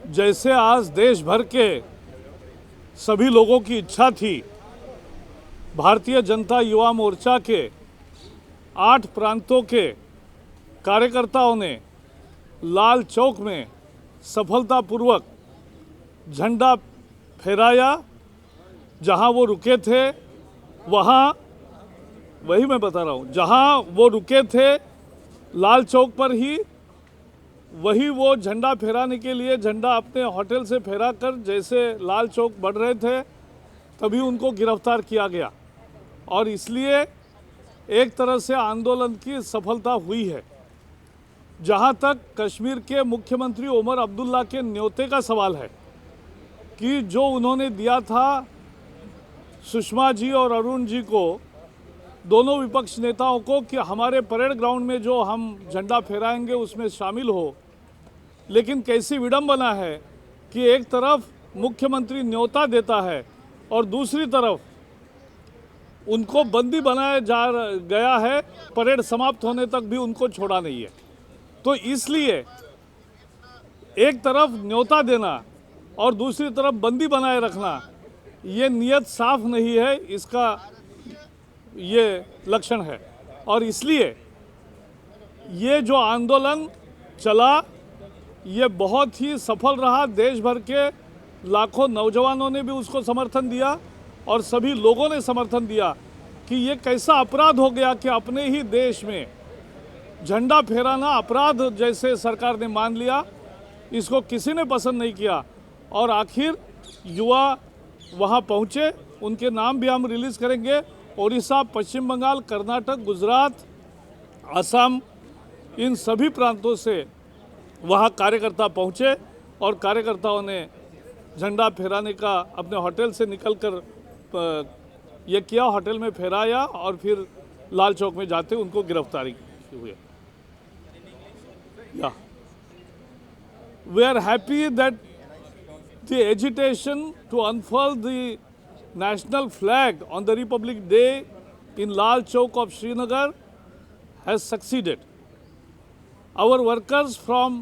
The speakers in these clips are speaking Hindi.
जैसे आज देश भर के सभी लोगों की इच्छा थी, भारतीय जनता युवा मोर्चा के 8 प्रांतों के कार्यकर्ताओं ने लाल चौक में सफलतापूर्वक झंडा फहराया। जहां वो रुके थे वहां, वही मैं बता रहा हूं, जहां वो रुके थे लाल चौक पर ही, वही वो झंडा फहराने के लिए झंडा अपने होटल से फहरा कर जैसे लाल चौक बढ़ रहे थे तभी उनको गिरफ्तार किया गया। और इसलिए एक तरह से आंदोलन की सफलता हुई है। जहां तक कश्मीर के मुख्यमंत्री उमर अब्दुल्ला के न्योते का सवाल है कि जो उन्होंने दिया था सुषमा जी और अरुण जी को, दोनों विपक्ष नेताओं को, कि हमारे परेड ग्राउंड में जो हम झंडा फहराएंगे उसमें शामिल हो। लेकिन कैसी विडंबना है कि एक तरफ मुख्यमंत्री न्योता देता है और दूसरी तरफ उनको बंदी बनाया जा गया है, परेड समाप्त होने तक भी उनको छोड़ा नहीं है। तो इसलिए एक तरफ न्योता देना और दूसरी तरफ बंदी बनाए रखना, ये नियत साफ नहीं है, इसका ये लक्षण है। और इसलिए ये जो आंदोलन चला ये बहुत ही सफल रहा। देश भर के लाखों नौजवानों ने भी उसको समर्थन दिया और सभी लोगों ने समर्थन दिया कि ये कैसा अपराध हो गया कि अपने ही देश में झंडा फहराना अपराध जैसे सरकार ने मान लिया। इसको किसी ने पसंद नहीं किया और आखिर युवा वहाँ पहुँचे। उनके नाम भी हम रिलीज़ करेंगे। ओडिशा, पश्चिम बंगाल, कर्नाटक, गुजरात, असम, इन सभी प्रांतों से वहाँ कार्यकर्ता पहुँचे और कार्यकर्ताओं ने झंडा फहराने का अपने होटल से निकलकर ये किया, होटल में फहराया और फिर लाल चौक में जाते उनको गिरफ्तारी हुई। या we are happy that the agitation to unfurl the national flag on the Republic Day in Lal Chowk of Srinagar has succeeded. Our workers from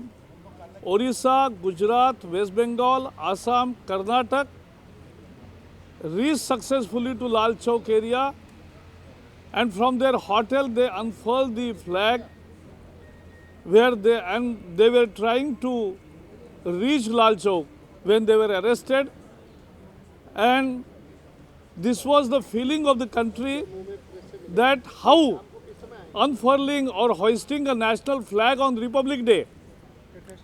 Orissa, Gujarat, West Bengal, Assam, Karnataka reached successfully to Lal Chowk area, and from their hotel they unfurled the flag where they were trying to reach Lal Chowk when they were arrested. And this was the feeling of the country that how unfurling or hoisting a national flag on Republic Day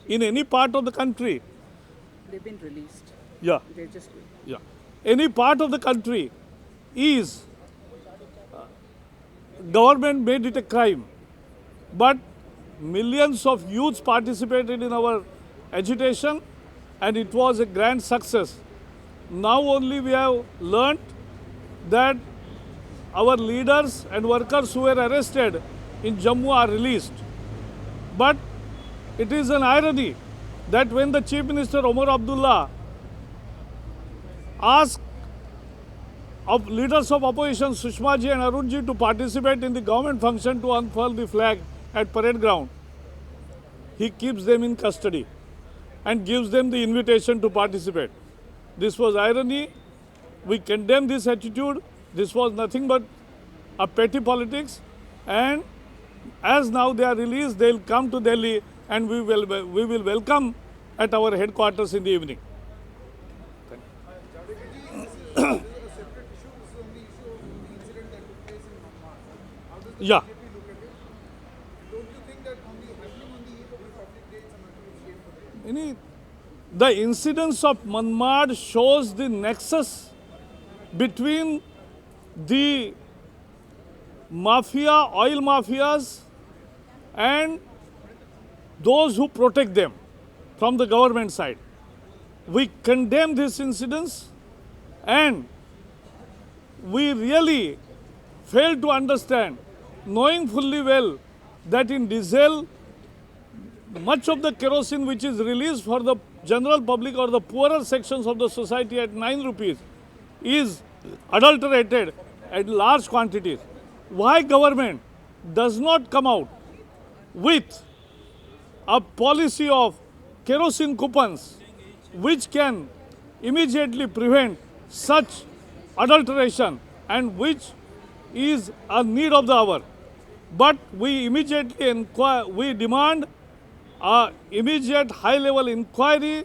in any part of the country. They've been released. Yeah. They're just Yeah. Any part of the country is, government made it a crime. But millions of youths participated in our agitation and it was a grand success. Now only we have learnt that our leaders and workers who were arrested in Jammu are released. But it is an irony that when the Chief Minister Omar Abdullah asked of leaders of opposition Sushma ji and Arun ji to participate in the government function to unfurl the flag at parade ground, he keeps them in custody and gives them the invitation to participate. This was irony. We condemn this attitude. This was nothing but a petty politics. And as now they are released, they will come to Delhi and we will welcome at our headquarters in the evening. Yeah. Don't you think that happening on the eve of Republic Day is a matter of shame for them? The incidents of Manmad shows the nexus between the mafia, oil mafias, and those who protect them from the government side. We condemn these incidents and we really fail to understand, knowing fully well that in diesel, much of the kerosene which is released for the general public or the poorer sections of the society at 9 rupees is adulterated at large quantities. Why government does not come out with a policy of kerosene coupons which can immediately prevent such adulteration and which is a need of the hour. But we immediately we demand a immediate high-level inquiry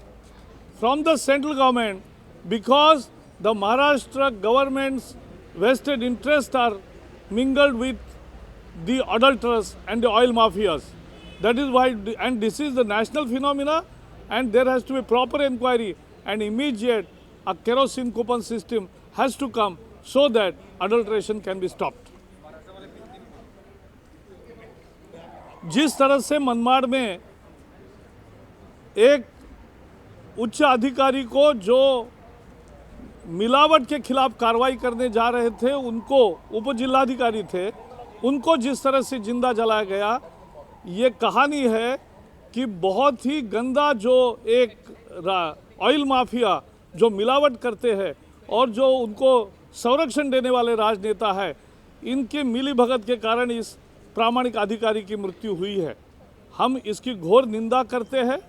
from the central government because the Maharashtra government's vested interests are mingled with the adulterers and the oil mafias. That is why, and this is the national phenomena, and there has to be proper inquiry and immediate a kerosene coupon system has to come so that adulteration can be stopped. जिस तरह से मनमाड़ में एक उच्च अधिकारी को जो मिलावट के खिलाफ कार्रवाई करने जा रहे थे, उनको उप जिलाधिकारी थे, उनको जिस तरह से जिंदा जलाया गया, ये कहानी है कि बहुत ही गंदा जो एक ऑयल माफिया जो मिलावट करते हैं और जो उनको संरक्षण देने वाले राजनेता है, इनके मिलीभगत के कारण इस प्रामाणिक अधिकारी की मृत्यु हुई है। हम इसकी घोर निंदा करते हैं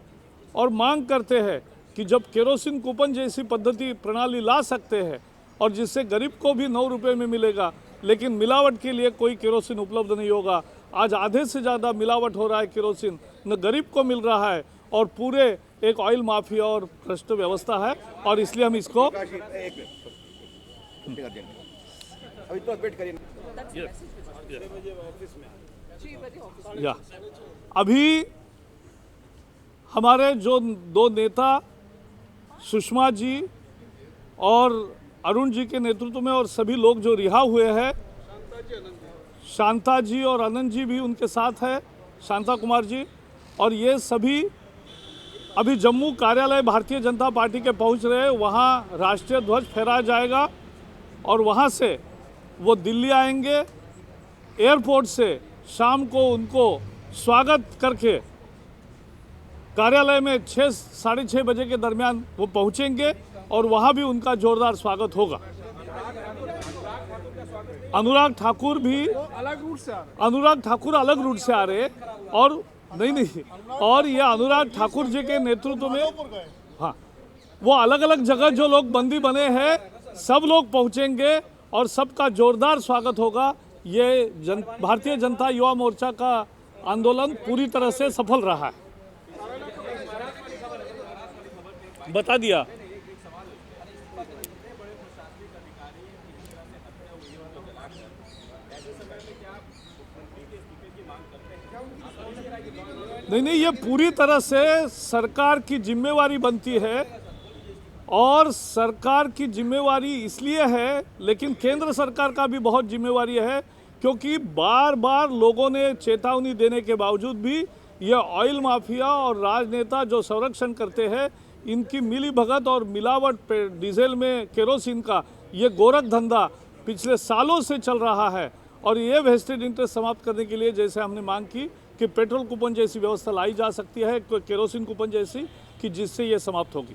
और मांग करते हैं कि जब केरोसिन कूपन जैसी पद्धति प्रणाली ला सकते हैं और जिससे गरीब को भी 9 रुपये में मिलेगा, लेकिन मिलावट के लिए कोई केरोसिन उपलब्ध नहीं होगा। आज आधे से ज़्यादा मिलावट हो रहा है केरोसिन, न गरीब को मिल रहा है और पूरे एक ऑयल माफिया और भ्रष्ट व्यवस्था है, और इसलिए हम इसको अभी तो वेट करिए। या अभी हमारे जो 2 नेता सुषमा जी और अरुण जी के नेतृत्व में और सभी लोग जो रिहा हुए हैं, शांता जी और आनंद जी भी उनके साथ है, शांता कुमार जी, और ये सभी अभी जम्मू कार्यालय भारतीय जनता पार्टी के पहुंच रहे हैं। वहाँ राष्ट्रीय ध्वज फहराया जाएगा और वहाँ से वो दिल्ली आएंगे। एयरपोर्ट से शाम को उनको स्वागत करके कार्यालय में 6 साढ़े 6 बजे के दरमियान वो पहुंचेंगे और वहां भी उनका जोरदार स्वागत होगा। अनुराग ठाकुर भी अलग रूट से आ रहे अनुराग ठाकुर अलग रूट से आ रहे और नहीं और ये अनुराग ठाकुर जी के नेतृत्व में, हाँ, वो अलग अलग जगह जो लोग बंदी बने हैं सब लोग पहुंचेंगे और सबका जोरदार स्वागत होगा। ये भारतीय जनता युवा मोर्चा का आंदोलन पूरी तरह से सफल रहा है। बता दिया। नहीं, ये पूरी तरह से सरकार की जिम्मेवारी बनती है और सरकार की जिम्मेवारी इसलिए है, लेकिन केंद्र सरकार का भी बहुत जिम्मेवारी है, क्योंकि बार बार लोगों ने चेतावनी देने के बावजूद भी ये ऑयल माफिया और राजनेता जो संरक्षण करते हैं, इनकी मिली भगत और मिलावट पे डीजल में केरोसिन का ये गोरख धंधा पिछले सालों से चल रहा है। और ये वेस्टेड इंटरेस्ट समाप्त करने के लिए जैसे हमने मांग की कि पेट्रोल कूपन जैसी व्यवस्था लाई जा सकती है, केरोसिन कूपन जैसी, कि जिससे ये समाप्त होगी।